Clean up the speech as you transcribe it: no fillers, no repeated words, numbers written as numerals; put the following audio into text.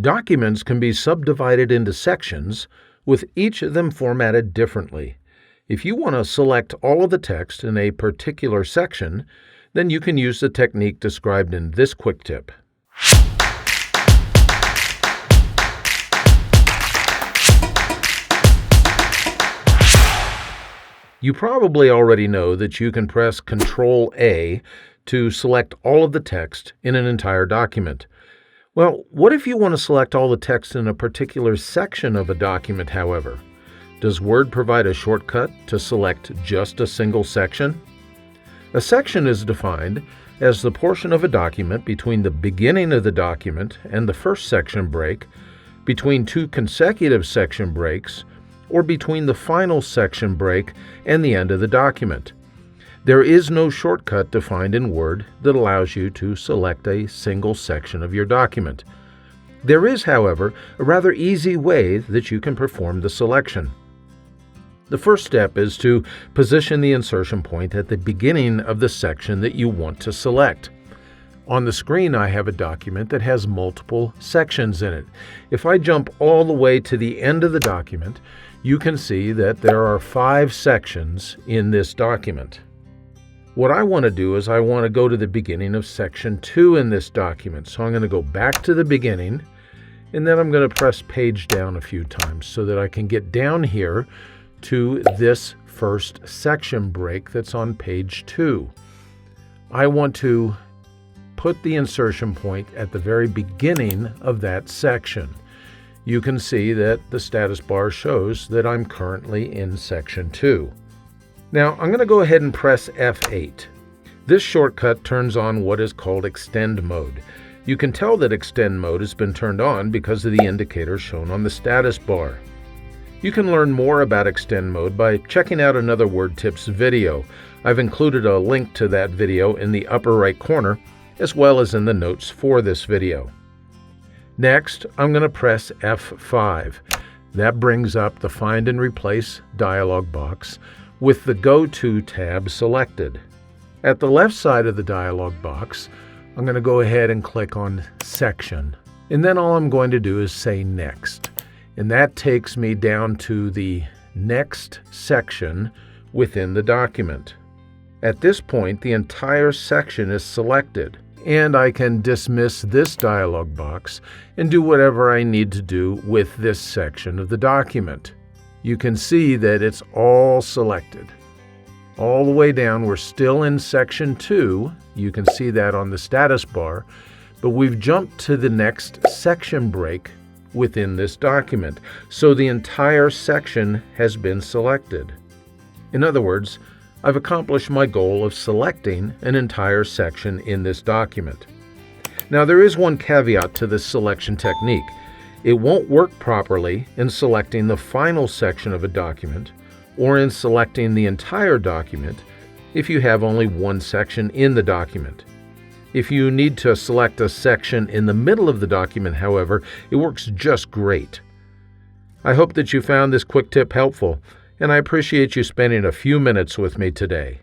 Documents can be subdivided into sections, with each of them formatted differently. If you want to select all of the text in a particular section, then you can use the technique described in this quick tip. You probably already know that you can press Ctrl-A to select all of the text in an entire document. Well, what if you want to select all the text in a particular section of a document, however? Does Word provide a shortcut to select just a single section? A section is defined as the portion of a document between the beginning of the document and the first section break, between two consecutive section breaks, or between the final section break and the end of the document. There is no shortcut defined in Word that allows you to select a single section of your document. There is, however, a rather easy way that you can perform the selection. The first step is to position the insertion point at the beginning of the section that you want to select. On the screen, I have a document that has multiple sections in it. If I jump all the way to the end of the document, you can see that there are 5 sections in this document. What I want to do is I want to go to the beginning of section 2 in this document. So I'm going to go back to the beginning, and then I'm going to press page down a few times so that I can get down here to this first section break that's on page 2. I want to put the insertion point at the very beginning of that section. You can see that the status bar shows that I'm currently in section 2. Now I'm going to go ahead and press F8. This shortcut turns on what is called extend mode. You can tell that extend mode has been turned on because of the indicator shown on the status bar. You can learn more about extend mode by checking out another Word Tips video. I've included a link to that video in the upper right corner, as well as in the notes for this video. Next, I'm going to press F5. That brings up the Find and Replace dialog box with the Go To tab selected. At the left side of the dialog box, I'm going to go ahead and click on Section. And then all I'm going to do is say Next. And that takes me down to the next section within the document. At this point, the entire section is selected, and I can dismiss this dialog box and do whatever I need to do with this section of the document. You can see that it's all selected. All the way down, we're still in section 2. You can see that on the status bar, but we've jumped to the next section break within this document, so the entire section has been selected. In other words, I've accomplished my goal of selecting an entire section in this document. Now, there is one caveat to this selection technique. It won't work properly in selecting the final section of a document or in selecting the entire document if you have only one section in the document. If you need to select a section in the middle of the document, however, it works just great. I hope that you found this quick tip helpful, and I appreciate you spending a few minutes with me today.